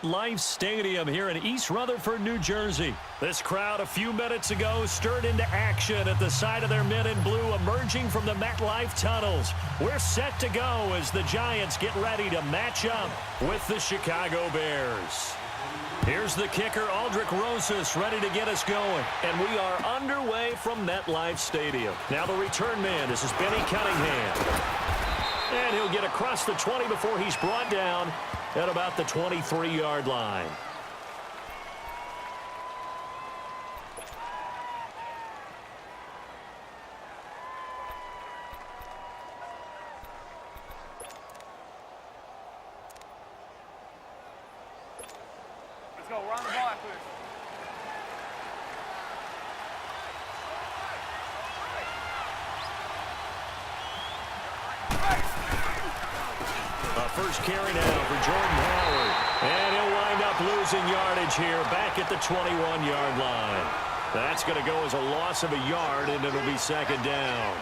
MetLife Stadium here in East Rutherford, New Jersey. This crowd a few minutes ago stirred into action at the side of their men in blue emerging from the MetLife tunnels. We're set to go as the Giants get ready to match up with the Chicago Bears. Here's the kicker, Aldrich Rosas, ready to get us going. And we are underway from MetLife Stadium. Now the return man, this is Benny Cunningham. And he'll get across the 20 before he's brought down at about the 23-yard line. Let's go. Run the ball after this. First carry now for Jordan Howard. And he'll wind up losing yardage here back at the 21-yard line. That's going to go as a loss of a yard, and it'll be second down.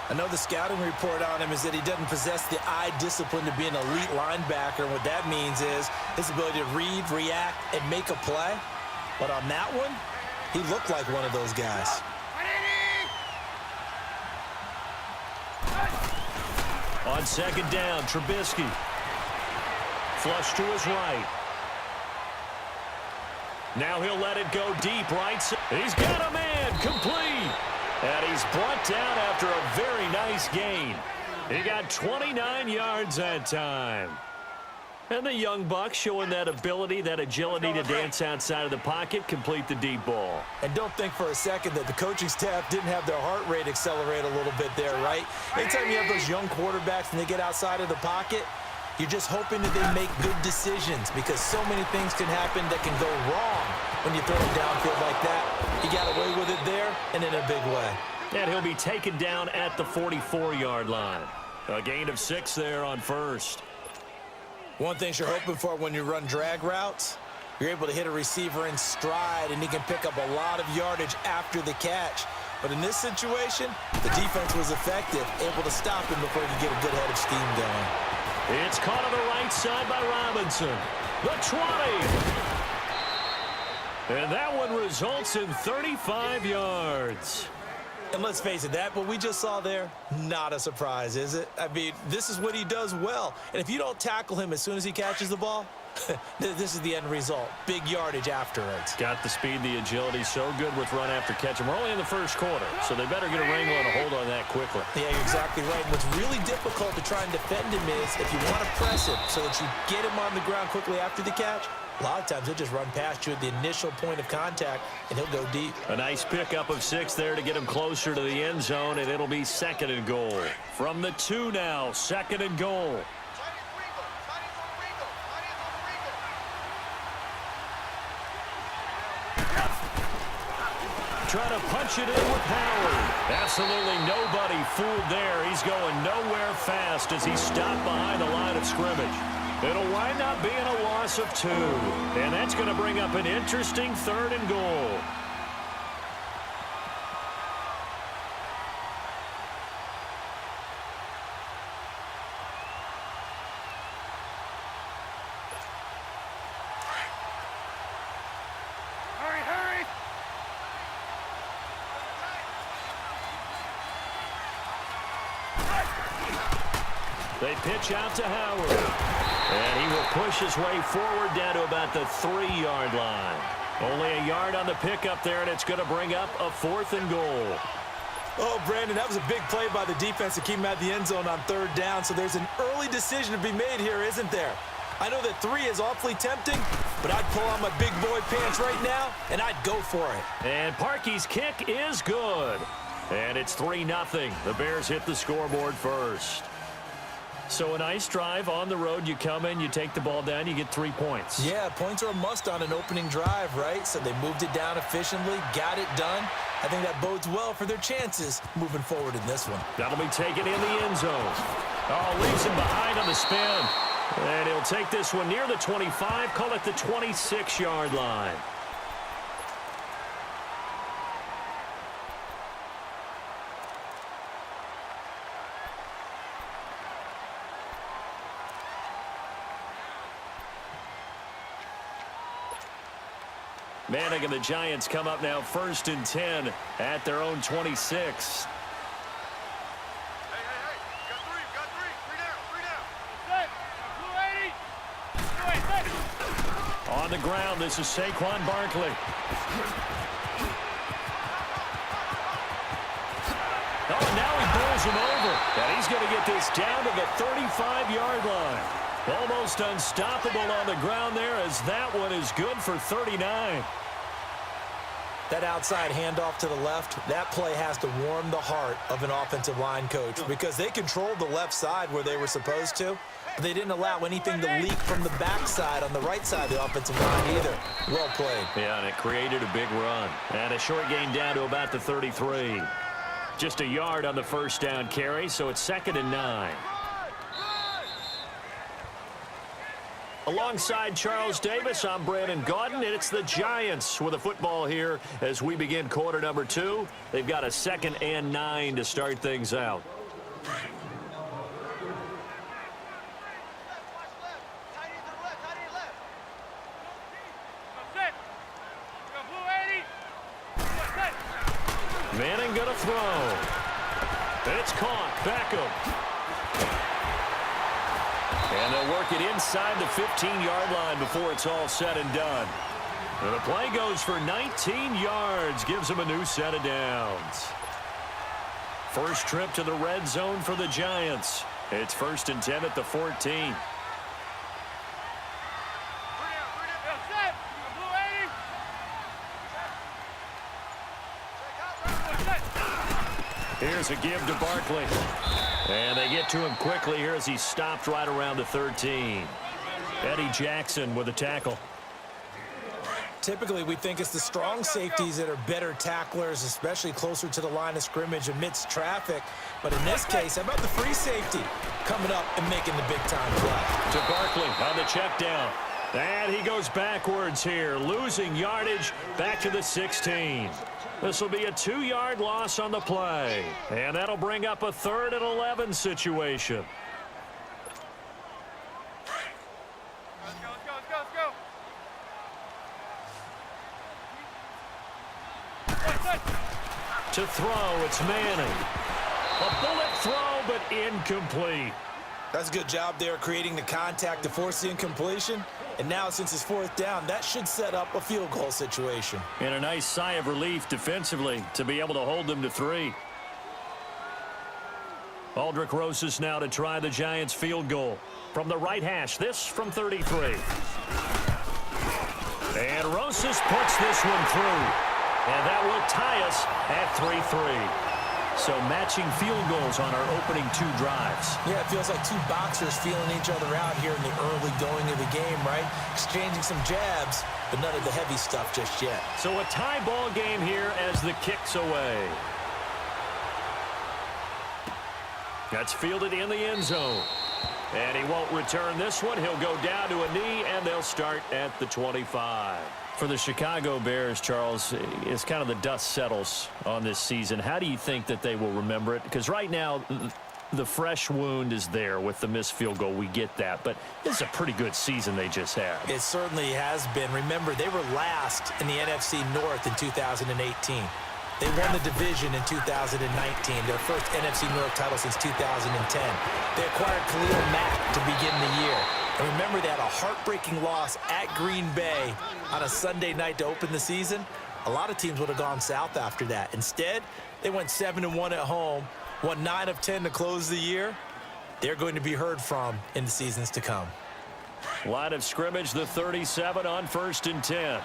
I know the scouting report on him is that he doesn't possess the eye discipline to be an elite linebacker. What that means is his ability to read, react, and make a play. But on that one, he looked like one of those guys. On second down, Trubisky. Flush to his right. Now he'll let it go deep right. He's got a man complete. And he's brought down after a very nice gain. He got 29 yards that time. And the young buck showing that ability, that agility to dance outside of the pocket, complete the deep ball. And don't think for a second that the coaching staff didn't have their heart rate accelerate a little bit there, right? Anytime you have those young quarterbacks and they get outside of the pocket, you're just hoping that they make good decisions because so many things can happen that can go wrong when you throw it downfield like that. He got away with it there and in a big way. And he'll be taken down at the 44-yard line. A gain of 6 there on first. One thing you're hoping for when you run drag routes, you're able to hit a receiver in stride, and he can pick up a lot of yardage after the catch. But in this situation, the defense was effective, able to stop him before he could get a good head of steam going. It's caught on the right side by Robinson. The 20. And that one results in 35 yards. And let's face it, that what we just saw there, not a surprise, is it? I mean, this is what he does well. And if you don't tackle him as soon as he catches the ball, this is the end result. Big yardage afterwards. Got the speed, the agility, so good with run after catch. And we're only in the first quarter, so they better get a wrangle and a hold on that quickly. Yeah, you're exactly right. What's really difficult to try and defend him is if you want to press him so that you get him on the ground quickly after the catch, a lot of times he'll just run past you at the initial point of contact, and he'll go deep. A nice pickup of 6 there to get him closer to the end zone, and it'll be second and goal. From the 2 now, second and goal. Trying to punch it in with Howard. Absolutely nobody fooled there. He's going nowhere fast as he's stopped behind the line of scrimmage. It'll wind up being a loss of 2. And that's going to bring up an interesting third and goal. Hurry! They pitch out to Howard. And he will push his way forward down to about the 3-yard line. Only a yard on the pickup there, and it's going to bring up a 4th and goal. Oh, Brandon, that was a big play by the defense to keep him at the end zone on 3rd down, so there's an early decision to be made here, isn't there? I know that 3 is awfully tempting, but I'd pull on my big boy pants right now, and I'd go for it. And Parkey's kick is good. And it's 3-0. The Bears hit the scoreboard first. So a nice drive on the road. You come in, you take the ball down, you get 3 points. Yeah, points are a must on an opening drive, right? So they moved it down efficiently, got it done. I think that bodes well for their chances moving forward in this one. That'll be taken in the end zone. Oh, leaves him behind on the spin. And he'll take this one near the 25, call it the 26-yard line. Manning and the Giants come up now 1st and 10 at their own 26. On the ground, this is Saquon Barkley. Oh, now he bowls him over. And he's going to get this down to the 35-yard line. Almost unstoppable on the ground there, as that one is good for 39. That outside handoff to the left, that play has to warm the heart of an offensive line coach because they controlled the left side where they were supposed to, but they didn't allow anything to leak from the backside on the right side of the offensive line either. Well played. Yeah, and it created a big run. And a short gain down to about the 33. Just a yard on the first down carry, so it's 2nd and 9. Alongside Charles Davis, I'm Brandon Gaudin, and it's the Giants with a football here as we begin quarter number 2. They've got a 2nd and 9 to start things out. Manning gonna throw. It's caught. Beckham. And they'll work it inside the 15-yard line before it's all said and done. And the play goes for 19 yards, gives them a new set of downs. First trip to the red zone for the Giants. It's 1st and 10 at the 14. Here's a give to Barkley. And they get to him quickly here as he stopped right around the 13. Eddie Jackson with a tackle. Typically, we think it's the strong safeties that are better tacklers, especially closer to the line of scrimmage amidst traffic. But in this case, how about the free safety coming up and making the big-time play? To Barkley on the check down. And he goes backwards here, losing yardage back to the 16. This will be a 2-yard loss on the play. And that'll bring up a 3rd and 11 situation. To throw, it's Manning. A bullet throw, but incomplete. That's a good job there creating the contact to force the incompletion. And now, since it's 4th down, that should set up a field goal situation. And a nice sigh of relief defensively to be able to hold them to 3. Aldrick Rosas now to try the Giants field goal. From the right hash, this from 33. And Rosas puts this one through. And that will tie us at 3-3. So matching field goals on our opening 2 drives. Yeah, it feels like 2 boxers feeling each other out here in the early going of the game, right? Exchanging some jabs, but none of the heavy stuff just yet. So a tie ball game here as the kick's away. That's fielded in the end zone. And he won't return this one. He'll go down to a knee, and they'll start at the 25. For the Chicago Bears, Charles, as kind of the dust settles on this season, how do you think that they will remember it? Because right now, the fresh wound is there with the missed field goal. We get that. But this is a pretty good season they just had. It certainly has been. Remember, they were last in the NFC North in 2018. They won the division in 2019, their first NFC North title since 2010. They acquired Khalil Mack to begin the year. And remember, they had a heartbreaking loss at Green Bay on a Sunday night to open the season. A lot of teams would have gone south after that. Instead, they went 7-1 at home, won 9 of 10 to close the year. They're going to be heard from in the seasons to come. Line of scrimmage, the 37 on 1st and 10.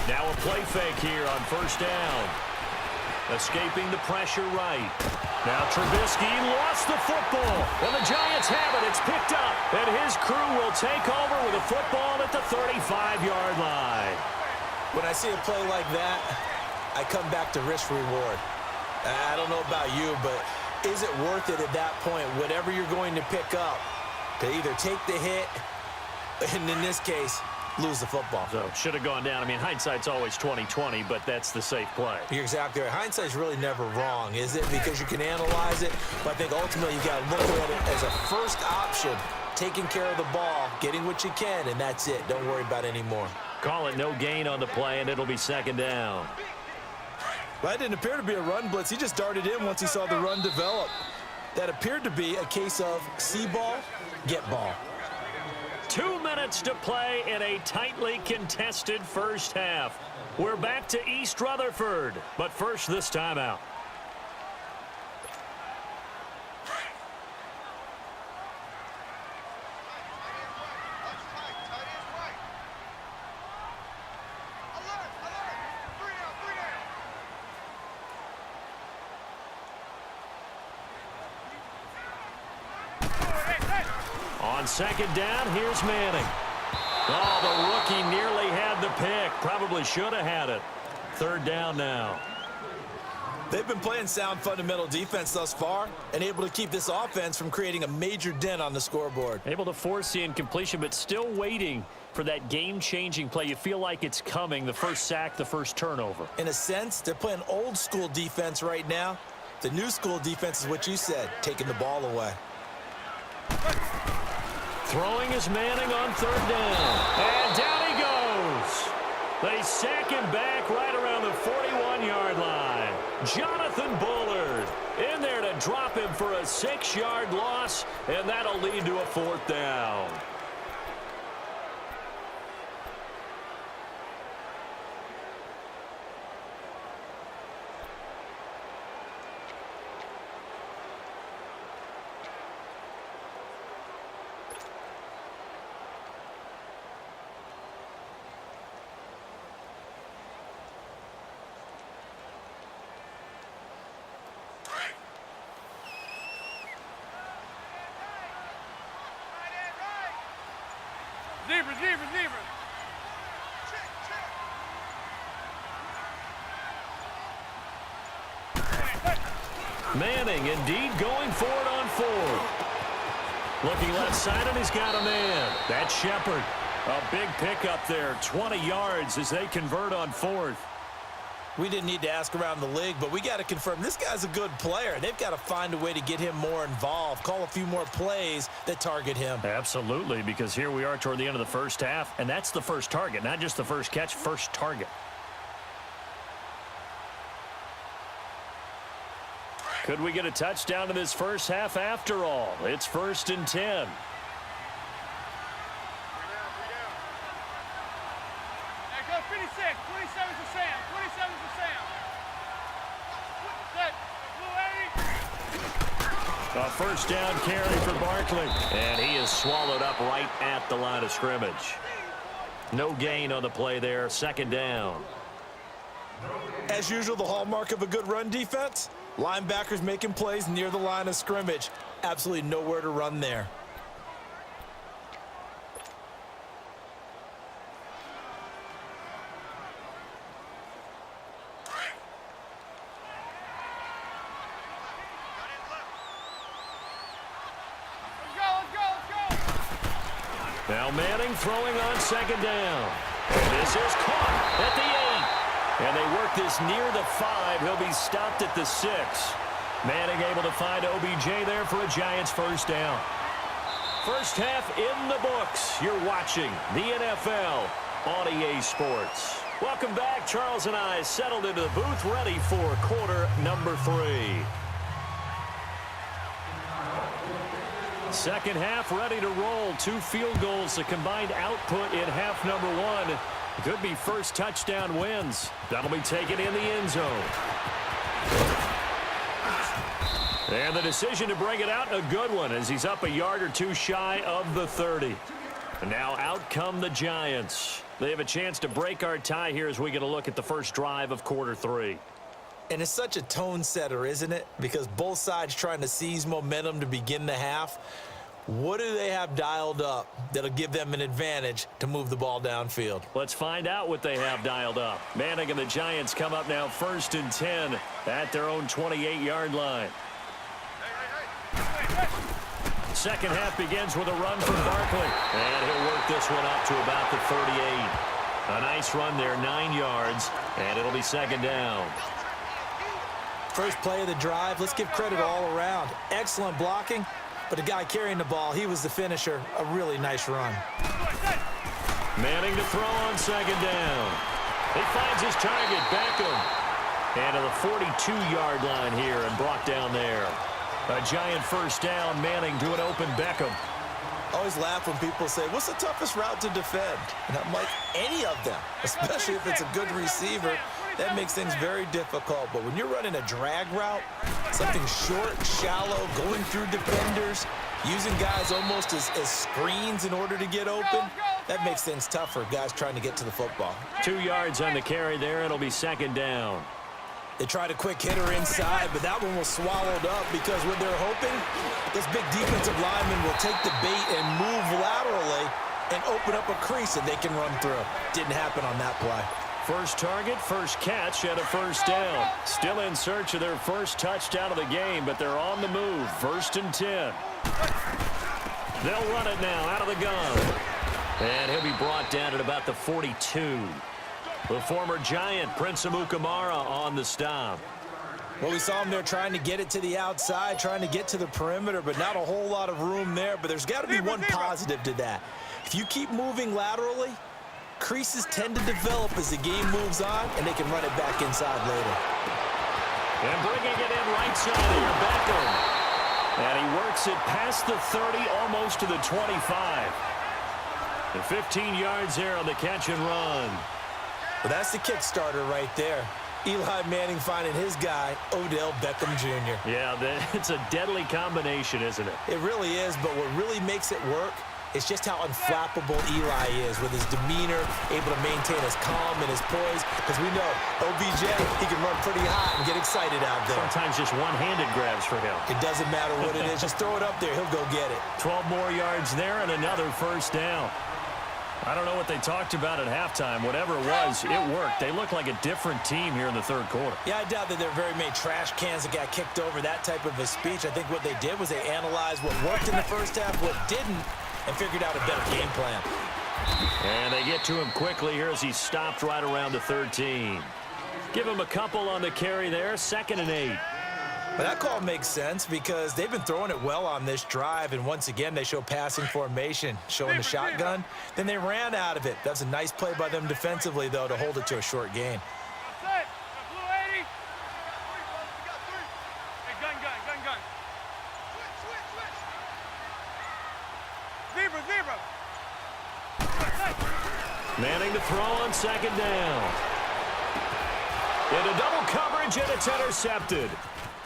Now a play fake here on 1st down. Escaping the pressure right. Now Trubisky lost the football. And the Giants have it. It's picked up. And his crew will take over with a football at the 35-yard line. When I see a play like that, I come back to risk reward. I don't know about you, but is it worth it at that point, whatever you're going to pick up, to either take the hit, and in this case, lose the football. So should have gone down. I mean, hindsight's always 20/20, but that's the safe play. You're exactly right. Hindsight's really never wrong, is it? Because you can analyze it, but I think ultimately you got to look at it as a first option, taking care of the ball, getting what you can, and that's it. Don't worry about it anymore. Call it no gain on the play, and it'll be second down. Well, that didn't appear to be a run blitz. He just darted in once he saw the run develop. That appeared to be a case of see ball, get ball. 2 minutes to play in a tightly contested first half. We're back to East Rutherford, but first this timeout. On second down, here's Manning. Oh, the rookie nearly had the pick. Probably should have had it. Third down now. They've been playing sound fundamental defense thus far and able to keep this offense from creating a major dent on the scoreboard. Able to force the incompletion, but still waiting for that game-changing play. You feel like it's coming, the first sack, the first turnover. In a sense, they're playing old-school defense right now. The new school defense is what you said, taking the ball away. Throwing is Manning on third down. And down he goes. They sack him back right around the 41-yard line. Jonathan Bullard in there to drop him for a 6-yard loss, and that'll lead to a fourth down. Zebra. Manning indeed going for it on fourth. Looking left side, and he's got a man. That's Shepard. A big pickup there, 20 yards as they convert on fourth. We didn't need to ask around the league, but we got to confirm this guy's a good player. They've got to find a way to get him more involved, call a few more plays that target him. Absolutely, because here we are toward the end of the first half, and that's the first target, not just the first catch, first target. Could we get a touchdown in this first half after all? It's 1st and 10. A first down carry for Barkley. And he is swallowed up right at the line of scrimmage. No gain on the play there. Second down. As usual, the hallmark of a good run defense, linebackers making plays near the line of scrimmage. Absolutely nowhere to run there. Now Manning throwing on second down. And this is caught at the 8. And they work this near the 5. He'll be stopped at the 6. Manning able to find OBJ there for a Giants first down. First half in the books. You're watching the NFL on EA Sports. Welcome back. Charles and I settled into the booth ready for quarter number 3. Second half ready to roll. 2 field goals, the combined output in half number 1. Could be first touchdown wins. That'll be taken in the end zone. And the decision to bring it out, a good one, as he's up a yard or 2 shy of the 30. And now out come the Giants. They have a chance to break our tie here as we get a look at the first drive of quarter 3. And it's such a tone setter, isn't it? Because both sides trying to seize momentum to begin the half. What do they have dialed up that'll give them an advantage to move the ball downfield? Let's find out what they have dialed up. Manning and the Giants come up now 1st and 10 at their own 28-yard line. Second half begins with a run from Barkley. And he'll work this one up to about the 38. A nice run there, 9 yards, and it'll be second down. First play of the drive, let's give credit all around. Excellent blocking, but the guy carrying the ball, he was the finisher. A really nice run. Manning to throw on second down. He finds his target, Beckham. And to the 42-yard line here and brought down there. A giant first down, Manning to an open Beckham. I always laugh when people say, what's the toughest route to defend? And I'm like, any of them, especially if it's a good receiver. That makes things very difficult. But when you're running a drag route, something short, shallow, going through defenders, using guys almost as screens in order to get open, that makes things tough for guys trying to get to the football. 2 yards on the carry there. It'll be second down. They tried a quick hitter inside, but that one was swallowed up because what they're hoping, this big defensive lineman will take the bait and move laterally and open up a crease that they can run through. Didn't happen on that play. First target, first catch, and a first down. Still in search of their first touchdown of the game, but they're on the move. First and 10. They'll run it now out of the gun. And he'll be brought down at about the 42. The former Giant, Prince Amukamara, on the stop. Well, we saw him there trying to get it to the outside, trying to get to the perimeter, but not a whole lot of room there. But there's got to be one positive to that. If you keep moving laterally, creases tend to develop as the game moves on, and they can run it back inside later. And bringing it in right side here, Beckham. And he works it past the 30, almost to the 25. And 15 yards there on the catch and run. Well, that's the kickstarter right there. Eli Manning finding his guy, Odell Beckham Jr. Yeah, it's a deadly combination, isn't it? It really is, but what really makes it work is just how unflappable Eli is with his demeanor, able to maintain his calm and his poise. Because we know, OBJ, he can run pretty hot and get excited out there. Sometimes just one-handed grabs for him. It doesn't matter what it is. Just throw it up there. He'll go get it. 12 more yards there and another first down. I don't know what they talked about at halftime. Whatever it was, it worked. They look like a different team here in the third quarter. Yeah, I doubt that there are very many trash cans that got kicked over, that type of a speech. I think what they did was they analyzed what worked in the first half, what didn't, and figured out a better game plan. And they get to him quickly here as he stopped right around the 13. Give him a couple on the carry there, 2nd and 8. But that call makes sense because they've been throwing it well on this drive, and once again, they show passing formation, showing the shotgun. Then they ran out of it. That's a nice play by them defensively, though, to hold it to a short gain. Manning to throw on second down. Into double coverage, and it's intercepted.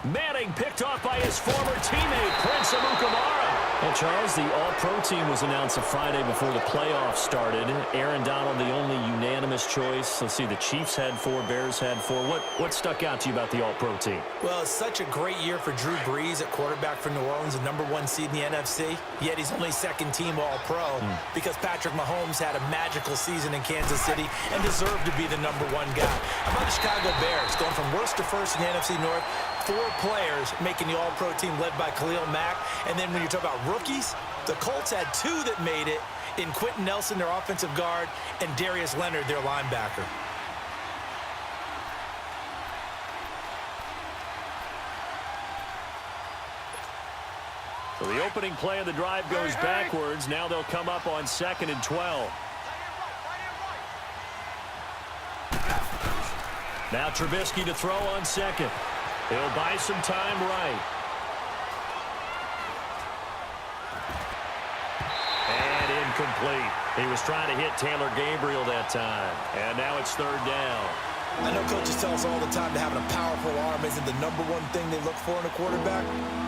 Manning picked off by his former teammate, Prince Amukamara. And Charles, the All-Pro team was announced a Friday before the playoffs started. Aaron Donald, the only unanimous choice. Let's see, the Chiefs had 4, Bears had 4. What stuck out to you about the All-Pro team? Well, it's such a great year for Drew Brees at quarterback for New Orleans, the #1 seed in the NFC. Yet he's only second team All-Pro because Patrick Mahomes had a magical season in Kansas City and deserved to be the #1 guy. How about the Chicago Bears going from worst to first in the NFC North? 4 players making the All-Pro team led by Khalil Mack. And then when you talk about rookies, the Colts had 2 that made it in Quentin Nelson, their offensive guard, and Darius Leonard, their linebacker. So the opening play of the drive goes backwards. Now they'll come up on 2nd and 12. Now Trubisky to throw on second. He'll buy some time right. And incomplete. He was trying to hit Taylor Gabriel that time. And now it's 3rd down. I know coaches tell us all the time that having a powerful arm isn't the #1 thing they look for in a quarterback.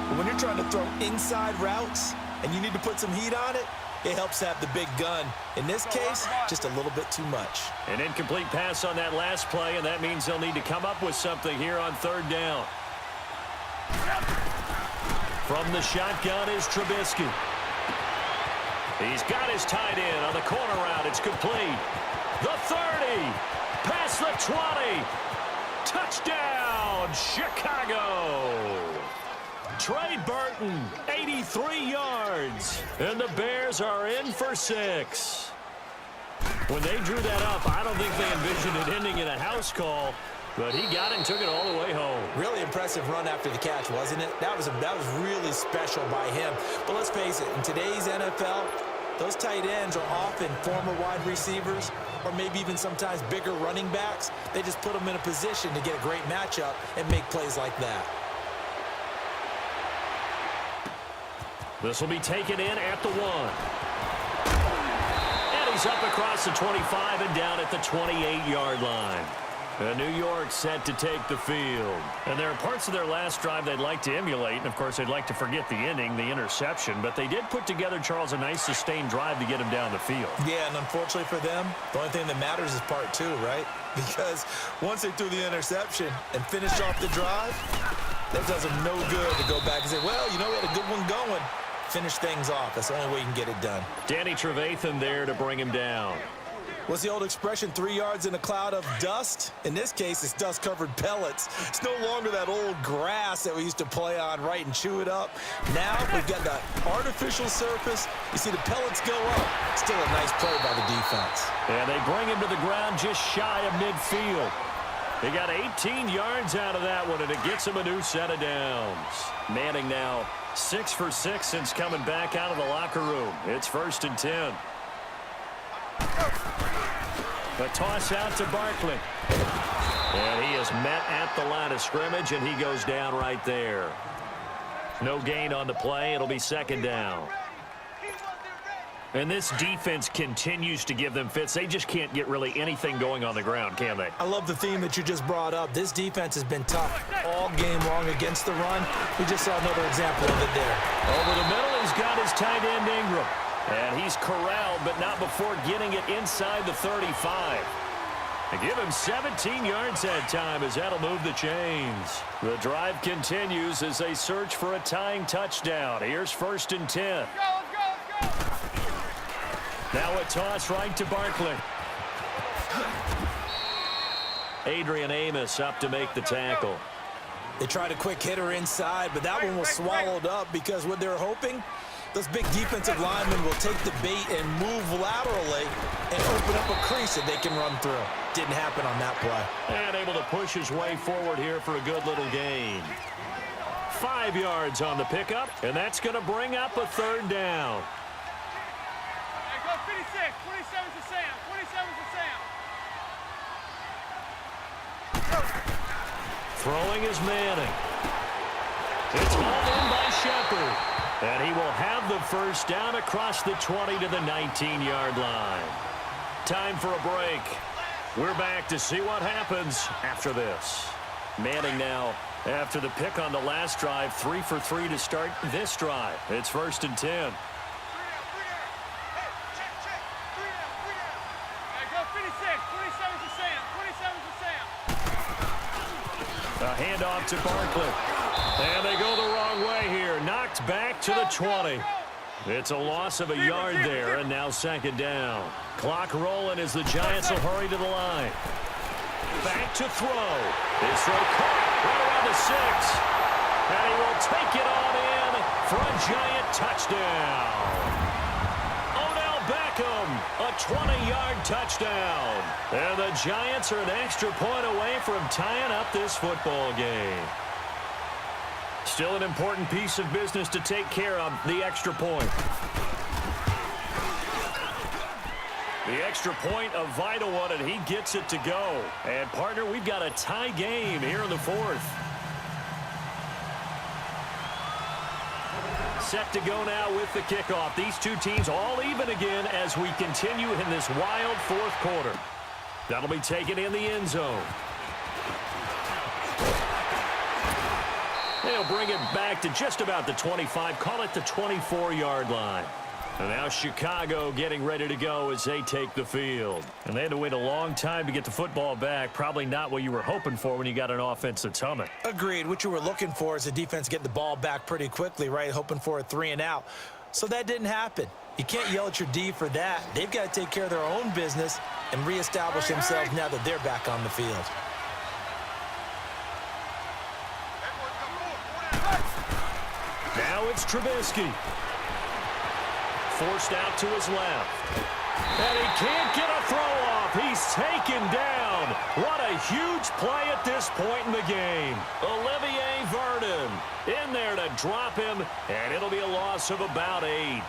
But when you're trying to throw inside routes and you need to put some heat on it, it helps to have the big gun. In this case, just a little bit too much. An incomplete pass on that last play, and that means they'll need to come up with something here on 3rd down. From the shotgun is Trubisky. He's got his tight end on the corner route. It's complete. The 30. Past the 20. Touchdown, Chicago. Trey Burton, 83 yards. And the Bears are in for 6. When they drew that up, I don't think they envisioned it ending in a house call, but he got it and took it all the way home. Really impressive run after the catch, wasn't it? That was really special by him. But let's face it, in today's NFL, those tight ends are often former wide receivers or maybe even sometimes bigger running backs. They just put them in a position to get a great matchup and make plays like that. This will be taken in at the 1. And he's up across the 25 and down at the 28-yard line. And New York set to take the field. And there are parts of their last drive they'd like to emulate. And, of course, they'd like to forget the ending, the interception. But they did put together, Charles, a nice sustained drive to get him down the field. Yeah, and unfortunately for them, the only thing that matters is part 2, right? Because once they threw the interception and finished off the drive, that does them no good to go back and say, well, you know, we had a good one going. Finish things off. That's the only way you can get it done. Danny Trevathan there to bring him down. What's the old expression, 3 yards in a cloud of dust? In this case, it's dust-covered pellets. It's no longer that old grass that we used to play on, right, and chew it up. Now we've got that artificial surface. You see the pellets go up. Still a nice play by the defense. And they bring him to the ground just shy of midfield. They got 18 yards out of that one, and it gets him a new set of downs. Manning now 6 for 6 since coming back out of the locker room. It's 1st and 10. A toss out to Barkley. And he is met at the line of scrimmage, and he goes down right there. No gain on the play. It'll be 2nd down. And this defense continues to give them fits. They just can't get really anything going on the ground, can they? I love the theme that you just brought up. This defense has been tough all game long against the run. We just saw another example of it there. Over the middle, he's got his tight end Ingram. And he's corralled, but not before getting it inside the 35. They give him 17 yards that time as that'll move the chains. The drive continues as they search for a tying touchdown. Here's 1st and 10. Let's go. Now a toss right to Barkley. Adrian Amos up to make the tackle. They tried a quick hitter inside, but that one was swallowed up because what they're hoping, those big defensive linemen will take the bait and move laterally and open up a crease that they can run through. Didn't happen on that play. And able to push his way forward here for a good little gain. 5 yards on the pickup, and that's going to bring up a 3rd down. Hey, go 56. 27's to Sam. 27's to Sam. Throwing is Manning. It's hauled in by Shepard. And he will have the 1st down across the 20 to the 19-yard line. Time for a break. We're back to see what happens after this. Manning now, after the pick on the last drive, 3 for 3 to start this drive. It's 1st and 10. Hey, go 56. 27's to Sam. 27's to Sam. A handoff to Barkley. And they go the wrong way here. Knocked back to the 20. It's a loss of a yard there, and now 2nd down. Clock rolling as the Giants will hurry to the line. Back to throw. His throw caught right around the 6. And he will take it on in for a Giant touchdown. Odell Beckham, a 20-yard touchdown. And the Giants are an extra point away from tying up this football game. Still an important piece of business to take care of, the extra point. The extra point, a vital one, and he gets it to go. And, partner, we've got a tie game here in the 4th. Set to go now with the kickoff. These two teams all even again as we continue in this wild 4th quarter. That'll be taken in the end zone. They'll bring it back to just about the 25, call it the 24-yard line. And now Chicago getting ready to go as they take the field. And they had to wait a long time to get the football back. Probably not what you were hoping for when you got an offense that's humming. Agreed. What you were looking for is the defense getting the ball back pretty quickly, right? Hoping for a 3 and out. So that didn't happen. You can't yell at your D for that. They've got to take care of their own business and reestablish themselves now that they're back on the field. now it's Trubisky. Forced out to his left. And he can't get a throw off. He's taken down. What a huge play at this point in the game. Olivier Vernon in there to drop him, and it'll be a loss of about 8.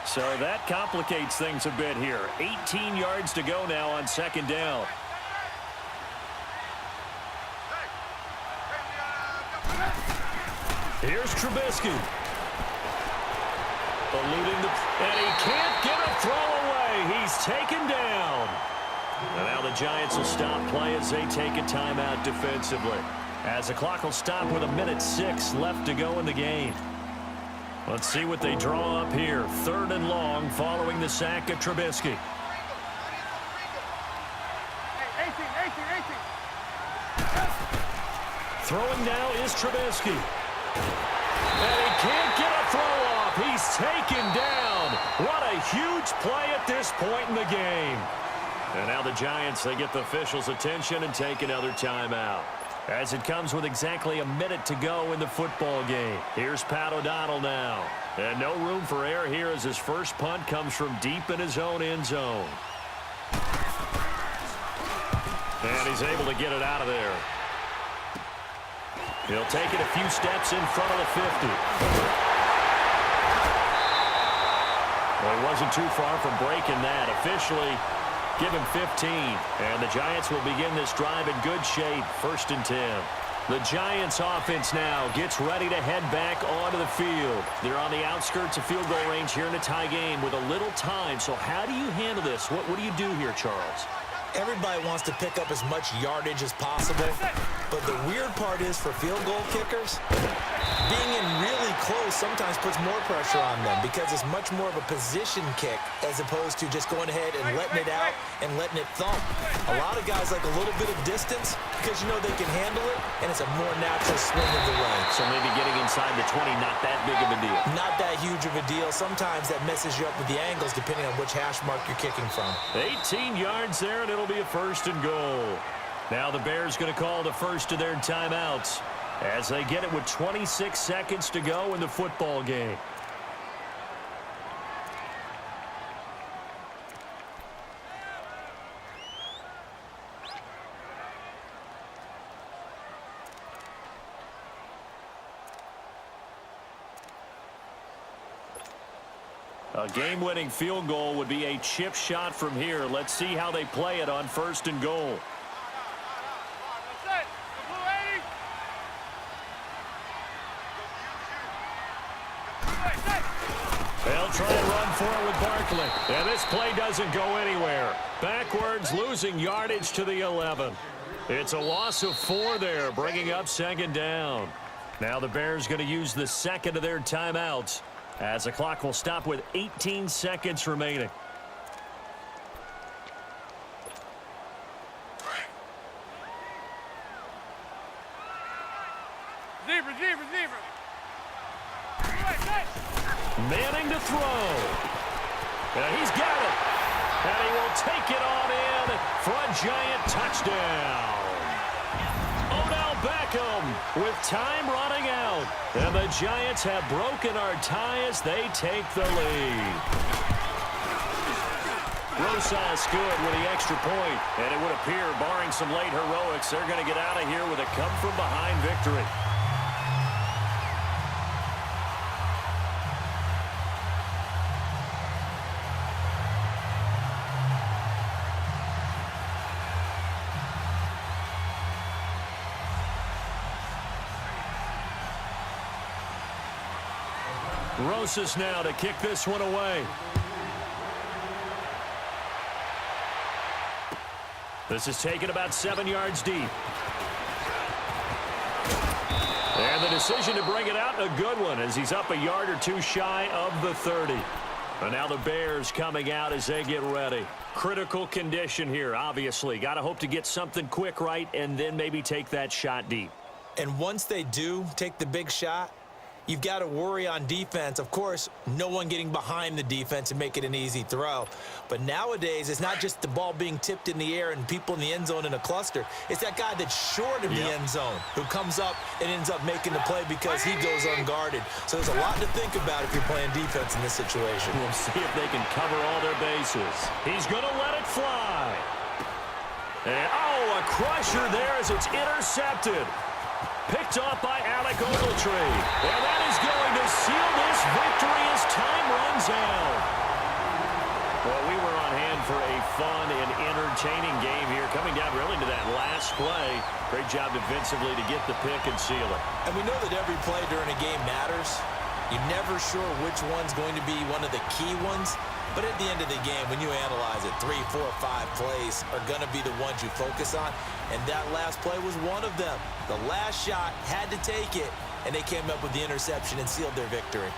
So that complicates things a bit here. 18 yards to go now on second down. Here's Trubisky. Eluding the... And he can't get a throw away. He's taken down. And now the Giants will stop play as they take a timeout defensively. As the clock will stop with 1:06 left to go in the game. Let's see what they draw up here. 3rd and long following the sack of Trubisky. 18. Throwing now is Trubisky. And he can't get a throw off. He's taken down. What a huge play at this point in the game. And now the Giants, they get the officials' attention and take another timeout. As it comes with exactly 1 minute to go in the football game. Here's Pat O'Donnell now. And no room for error here as his first punt comes from deep in his own end zone. And he's able to get it out of there. He'll take it a few steps in front of the 50. Well, he wasn't too far from breaking that. Officially, give him 15. And the Giants will begin this drive in good shape. 1st and 10. The Giants offense now gets ready to head back onto the field. They're on the outskirts of field goal range here in a tie game with a little time. So how do you handle this? What do you do here, Charles? Everybody wants to pick up as much yardage as possible, but the weird part is for field goal kickers, being in really close sometimes puts more pressure on them because it's much more of a position kick as opposed to just going ahead and letting it out and letting it thump. A lot of guys like a little bit of distance because you know they can handle it, and it's a more natural swing of the leg. So maybe getting inside the 20, not that big of a deal. Not that huge of a deal. Sometimes that messes you up with the angles depending on which hash mark you're kicking from. 18 yards there, and it'll be a 1st and goal. Now the Bears going to call the first of their timeouts as they get it with 26 seconds to go in the football game. A game-winning field goal would be a chip shot from here. Let's see how they play it on 1st and goal. They'll try and run for it with Barkley. And this play doesn't go anywhere. Backwards, losing yardage to the 11. It's a loss of 4 there, bringing up 2nd down. Now the Bears going to use the second of their timeouts as the clock will stop with 18 seconds remaining. Zebra. Manning to throw. And he's got it. And he will take it on in for a Giant touchdown. Odell Beckham with time running out. And the Giants have broken our tie as they take the lead. Rosas good with the extra point. And it would appear, barring some late heroics, they're going to get out of here with a come-from-behind victory. Rosas now to kick this one away. This is taken about 7 yards deep. And the decision to bring it out, a good one, as he's up a yard or two shy of the 30. And now the Bears coming out as they get ready. Critical condition here, obviously. Got to hope to get something quick right and then maybe take that shot deep. And once they do take the big shot, you've got to worry on defense. Of course, no one getting behind the defense and make it an easy throw. But nowadays, it's not just the ball being tipped in the air and people in the end zone in a cluster. It's that guy that's short of the end zone who comes up and ends up making the play because he goes unguarded. So there's a lot to think about if you're playing defense in this situation. We'll see if they can cover all their bases. He's going to let it fly. And, oh, a crusher there as it's intercepted. Picked off by Alec Ogletree. And that is going to seal this victory as time runs out. Well, we were on hand for a fun and entertaining game here, coming down really to that last play. Great job defensively to get the pick and seal it. And we know that every play during a game matters. You're never sure which one's going to be one of the key ones. But at the end of the game, when you analyze it, 3, 4, 5 plays are going to be the ones you focus on. And that last play was one of them. The last shot had to take it, and they came up with the interception and sealed their victory.